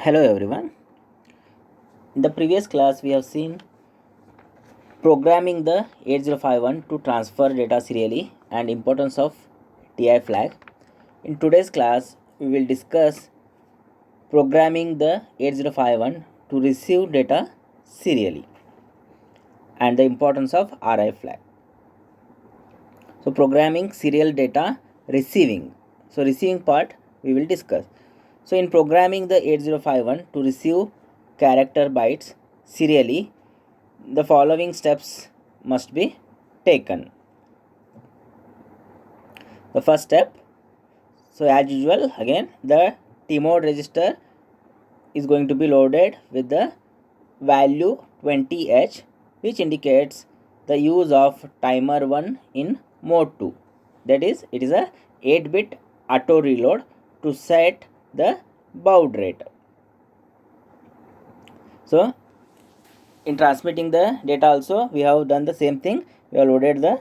Hello everyone. In the previous class, we have seen programming the 8051 to transfer data serially and importance of TI flag. In today's class, we will discuss programming the 8051 to receive data serially and the importance of RI flag. So programming serial data receiving. So receiving part we will discuss. So in programming the 8051 to receive character bytes serially, the following steps must be taken. The first step, so as usual, again the T-mode register is going to be loaded with the value 20H, which indicates the use of timer 1 in mode 2. That is, it is a 8-bit auto reload to set the baud rate. So in transmitting the data also we have done the same thing. We have loaded the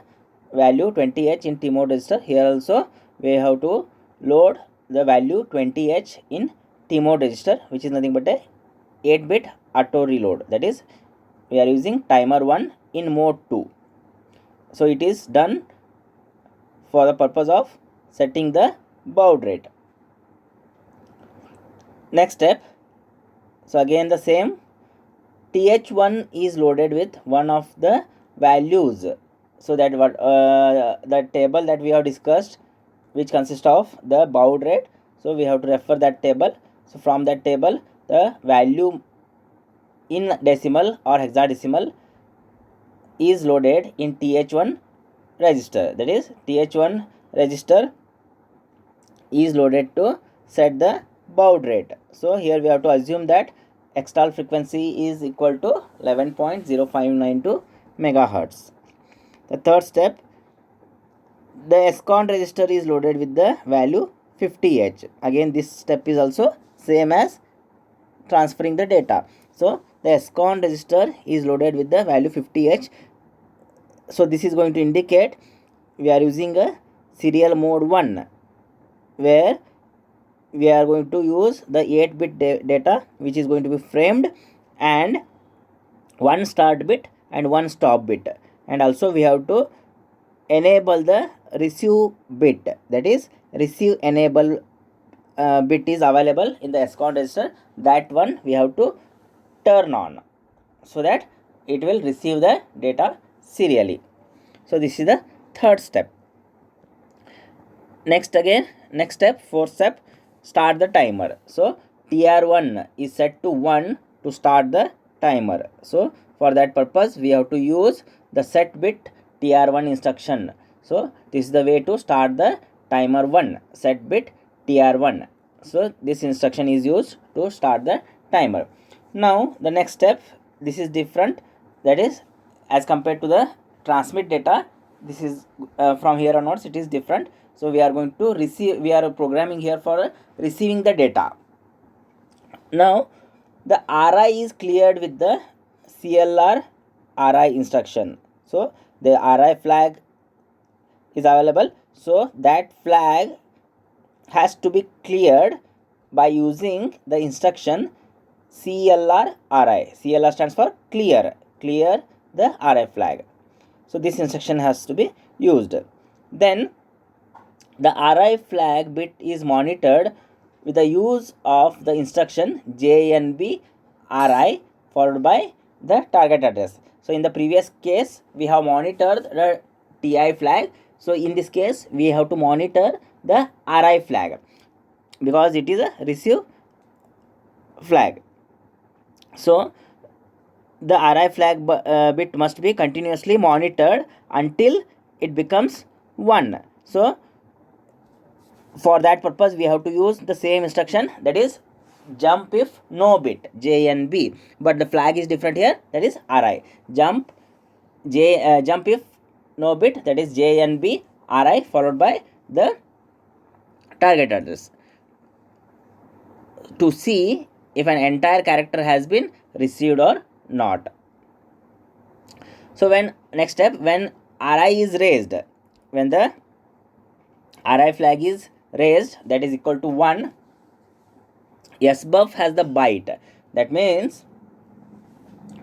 value 20H in T-mode register. Here also we have to load the value 20H in T-mode register, which is nothing but a 8-bit auto reload. That is, we are using timer 1 in mode 2. So it is done for the purpose of setting the baud rate. Next step, so again the same, TH1 is loaded with one of the values. So that what the table that we have discussed, which consists of the baud rate. So we have to refer that table. So from that table, the value in decimal or hexadecimal is loaded in TH1 register. That is, TH1 register is loaded to set the baud rate. So here we have to assume that external frequency is equal to 11.0592 megahertz. The third step, the SCON register is loaded with the value 50H. Again, this step is also same as transferring the data. So the SCON register is loaded with the value 50H. So this is going to indicate we are using a serial mode 1, where we are going to use the 8-bit data, which is going to be framed, and one start bit and one stop bit. And also we have to enable the receive bit. That is, receive enable bit is available in the SCON register. That one we have to turn on so that it will receive the data serially. So this is the third step. Next step, fourth step, start the timer. So TR1 is set to 1 to start the timer. So for that purpose we have to use the set bit TR1 instruction. So this is the way to start the timer 1, set bit TR1. So this instruction is used to start the timer. Now the next step, this is different. That is, as compared to the transmit data, this is from here onwards it is different. So we are going to receive, we are programming here for receiving the data. Now the RI is cleared with the CLR RI instruction. So the RI flag is available. So that flag has to be cleared by using the instruction CLR RI. CLR stands for clear the RI flag. So this instruction has to be used. Then the RI flag bit is monitored with the use of the instruction JNB RI followed by the target address. So in the previous case we have monitored the TI flag. So in this case we have to monitor the RI flag because it is a receive flag. So the RI flag bit must be continuously monitored until it becomes 1. So for that purpose we have to use the same instruction, that is jump if no bit, JNB, but the flag is different here, that is RI. Jump if no bit, that is JNB RI followed by the target address, to see if an entire character has been received or not. So when next step, when RI is raised, when the RI flag is raised, that is equal to 1, SBUF has the byte. That means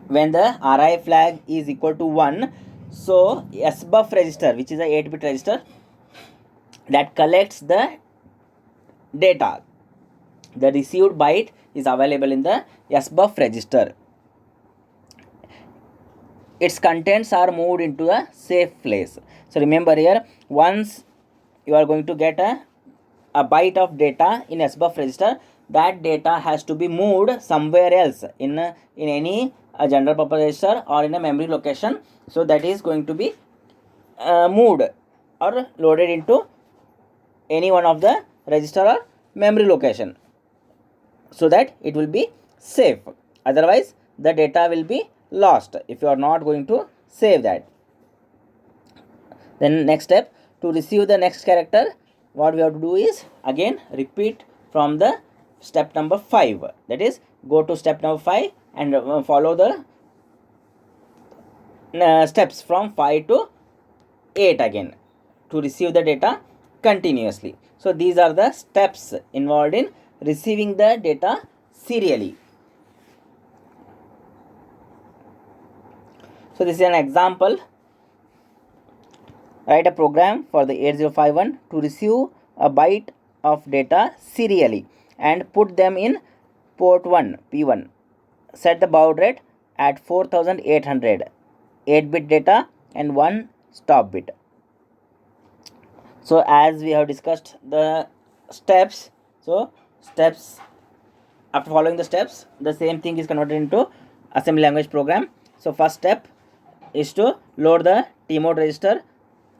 when the RI flag is equal to 1, so SBUF register, which is a 8-bit register that collects the data, the received byte is available in the SBUF register. Its contents are moved into a safe place. So remember here, once you are going to get a byte of data in SBUF register, that data has to be moved somewhere else in any general purpose register or in a memory location. So that is going to be moved or loaded into any one of the register or memory location, so that it will be safe. Otherwise the data will be lost if you are not going to save that. Then next step, to receive the next character, what we have to do is again repeat from the step number 5. That is, go to step number 5 and follow the steps from 5 to 8 again to receive the data continuously. So these are the steps involved in receiving the data serially. So this is an example. Write a program for the 8051 to receive a byte of data serially and put them in port 1 P1. Set the baud rate at 4800, 8-bit data and 1 stop bit. So as we have discussed the steps, so steps, after following the steps, the same thing is converted into assembly language program. So first step is to load the tmode register,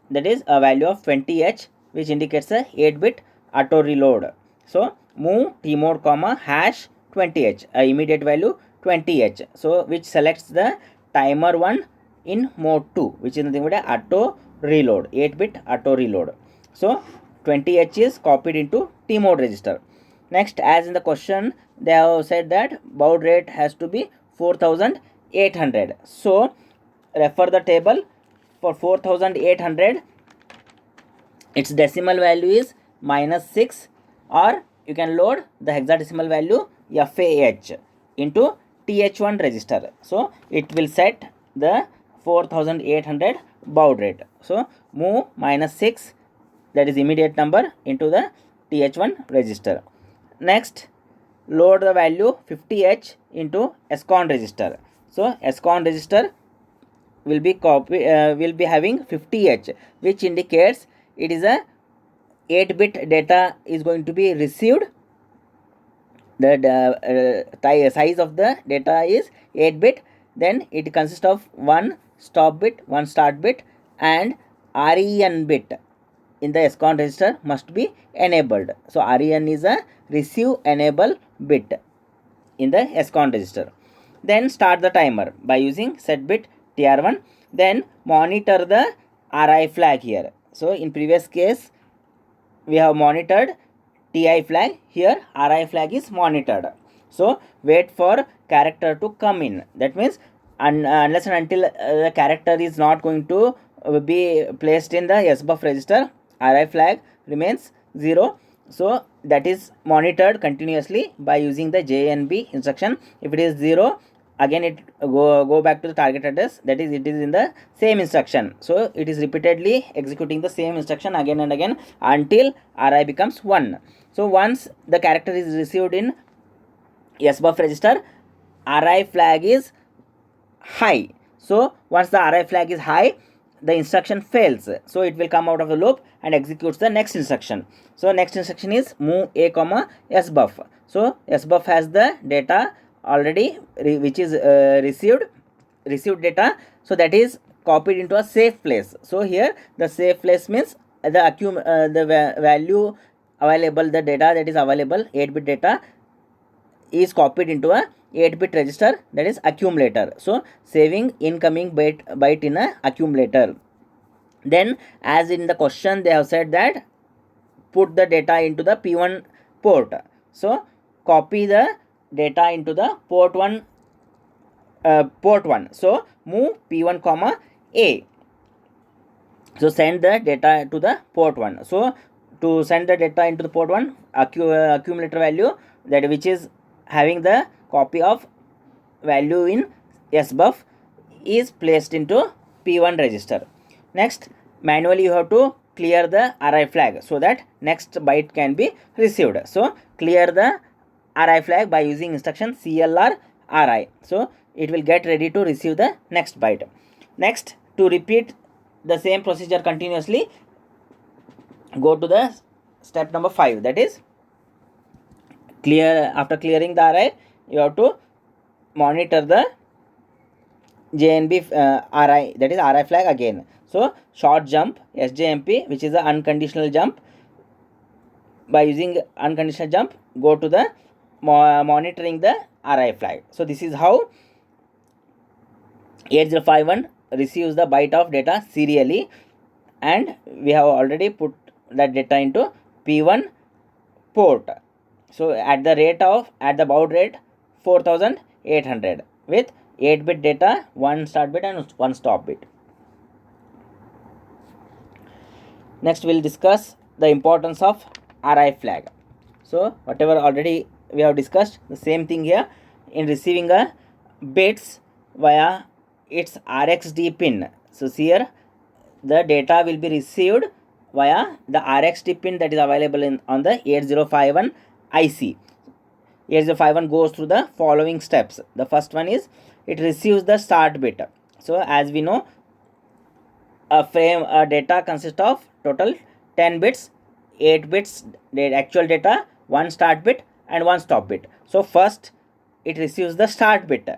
that is a value of 20h, which indicates a 8-bit auto reload. So move tmode comma hash 20h, a immediate value 20h, so which selects the timer 1 in mode 2, which is nothing but a auto reload, 8-bit auto reload. So 20h is copied into tmode register. Next, as in the question they have said that baud rate has to be 4800, so refer the table. For 4800, its decimal value is -6, or you can load the hexadecimal value FAH into TH1 register. So it will set the 4800 baud rate. So move -6, that is immediate number, into the TH1 register. Next, load the value 50h into SCON register. So SCON register will be having 50h, which indicates it is a 8-bit data is going to be received. The size of the data is 8-bit. Then it consists of 1 stop bit, 1 start bit, and REN bit in the SCON register must be enabled. So REN is a receive enable bit in the SCON register. Then start the timer by using set bit TR1. Then monitor the RI flag here. So in previous case we have monitored TI flag, here RI flag is monitored. So wait for character to come in. That means unless and until the character is not going to be placed in the SBUF register, RI flag remains 0. So that is monitored continuously by using the JNB instruction. If it is 0, again it go back to the target address, that is it is in the same instruction. So it is repeatedly executing the same instruction again and again until RI becomes 1. So once the character is received in SBUF register, RI flag is high. So once the RI flag is high, the instruction fails, so it will come out of the loop and executes the next instruction. So next instruction is move a comma SBUF. So SBUF has the data already which is received data, so that is copied into a safe place. So here the safe place means the value available, the data that is available, 8-bit data, is copied into a 8-bit register, that is accumulator. So saving incoming byte in a accumulator. Then as in the question they have said that put the data into the P1 port. So copy the data into the port 1. So move P1 comma A. So send the data to the port 1. So to send the data into the port 1, accumulator value that which is having the copy of value in SBUF is placed into P1 register. Next, manually you have to clear the RI flag so that next byte can be received. So clear the RI flag by using instruction CLR RI. So it will get ready to receive the next byte. Next, to repeat the same procedure continuously, go to the step number 5, that is clear. After clearing the RI, you have to monitor the JNB RI, that is RI flag again. So short jump SJMP, which is an unconditional jump. By using unconditional jump, go to the monitoring the RI flag. So this is how 8051 receives the byte of data serially, and we have already put that data into P1 port. So at the baud rate 4800 with 8-bit data, 1 start bit and 1 stop bit. Next we'll discuss the importance of RI flag. So whatever already we have discussed, the same thing here in receiving a bits via its RxD pin. So here the data will be received via the RxD pin that is available on the 8051 IC. 8051 goes through the following steps. The first one is it receives the start bit. So as we know, a data consists of total 10 bits, 8 bits actual data, 1 start bit and 1 stop bit. So first it receives the start bit.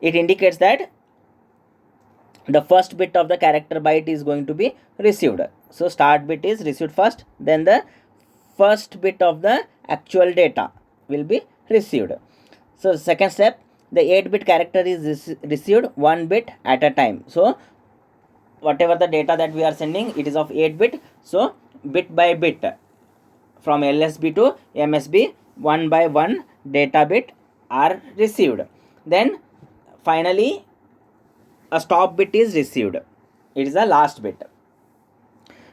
It indicates that the first bit of the character byte is going to be received. So start bit is received first, then the first bit of the actual data will be received. So second step, the 8-bit character is received 1 bit at a time. So whatever the data that we are sending, it is of 8-bit. So bit by bit from LSB to MSB, 1 by 1 data bit are received. Then finally a stop bit is received. It is the last bit.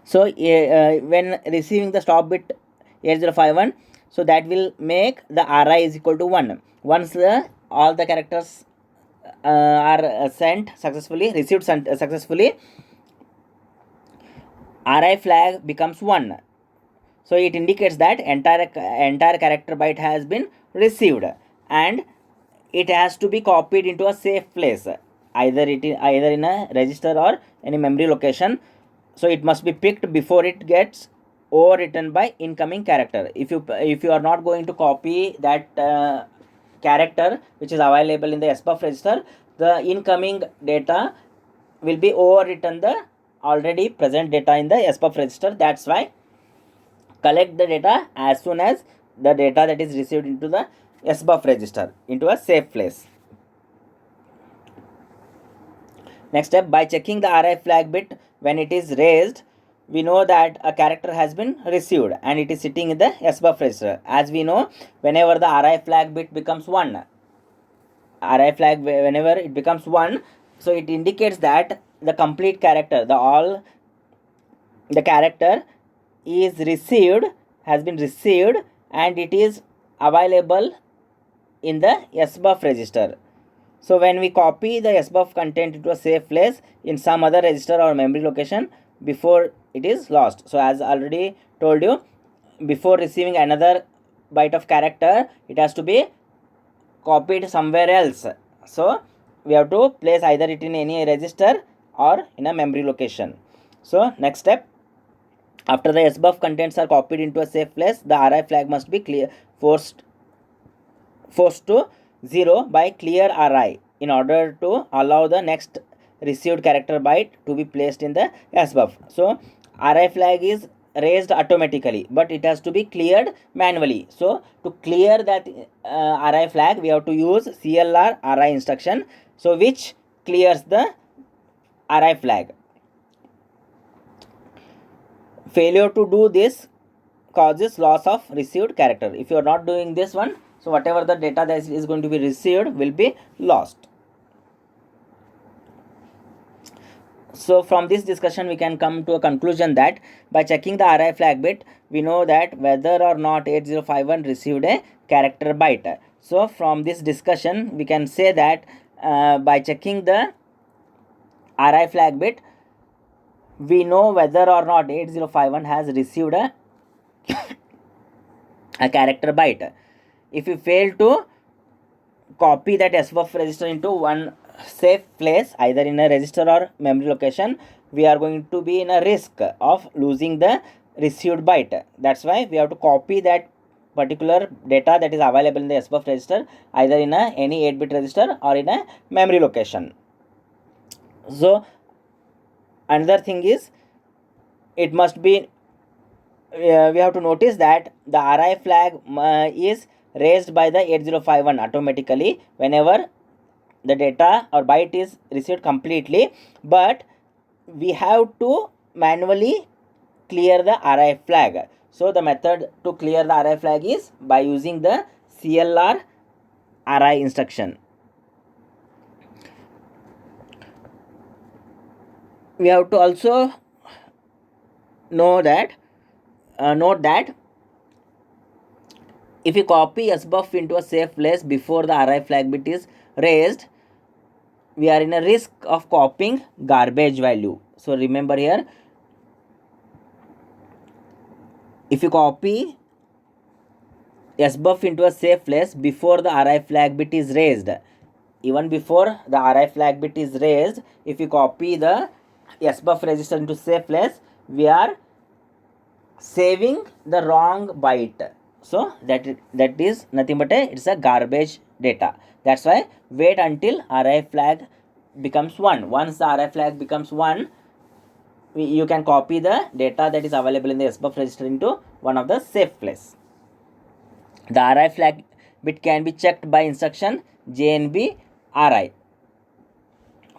So when receiving the stop bit 8051, so that will make the RI is equal to 1. Once all the characters are sent successfully, received successfully, RI flag becomes 1. So it indicates that entire character byte has been received, and it has to be copied into a safe place, either in a register or any memory location. So it must be picked before it gets overwritten by incoming character. If you are not going to copy that character which is available in the SBUF register, the incoming data will be overwritten the already present data in the SBUF register. That's why collect the data as soon as the data that is received into the SBUF register into a safe place. Next step, by checking the RI flag bit when it is raised, we know that a character has been received and it is sitting in the SBUF register. As we know, whenever the RI flag bit becomes 1, RI flag whenever it becomes 1, so it indicates that the complete character, the character is received, has been received, and it is available in the SBUF register. So when we copy the SBUF content into a safe place in some other register or memory location before it is lost. So as already told you, before receiving another byte of character, it has to be copied somewhere else. So we have to place either it in any register or in a memory location. So next step, after the SBUF contents are copied into a safe place, the RI flag must be forced to 0 by clear RI in order to allow the next received character byte to be placed in the SBUF. So RI flag is raised automatically, but it has to be cleared manually. So to clear that RI flag, we have to use CLR RI instruction, so which clears the RI flag. Failure to do this causes loss of received character. If you are not doing this one, so whatever the data that is going to be received will be lost. So from this discussion we can come to a conclusion that by checking the RI flag bit, we know that whether or not 8051 received a character byte. So from this discussion we can say that by checking the RI flag bit, we know whether or not 8051 has received a character byte. If we fail to copy that SBUF register into one safe place, either in a register or memory location, we are going to be in a risk of losing the received byte. That's why we have to copy that particular data that is available in the SBUF register either in any 8-bit register or in a memory location. So another thing is, it must be we have to notice that the RI flag is raised by the 8051 automatically whenever the data or byte is received completely, but we have to manually clear the RI flag. So the method to clear the RI flag is by using the CLR RI instruction. We have to also note that if you copy SBUF into a safe place before the RI flag bit is raised, we are in a risk of copying garbage value. So remember here, if you copy SBUF into a safe place before the RI flag bit is raised, even before the RI flag bit is raised, if you copy the SBUF register into safe place, we are saving the wrong byte. So that is nothing but it's a garbage data. That's why wait until RI flag becomes 1. Once the RI flag becomes 1, you can copy the data that is available in the SBUF register into one of the safe place. The RI flag bit can be checked by instruction JNB RI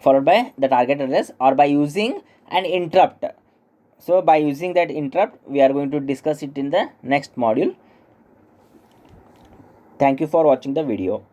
followed by the target address or by using an interrupt. So by using that interrupt, we are going to discuss it in the next module. Thank you for watching the video.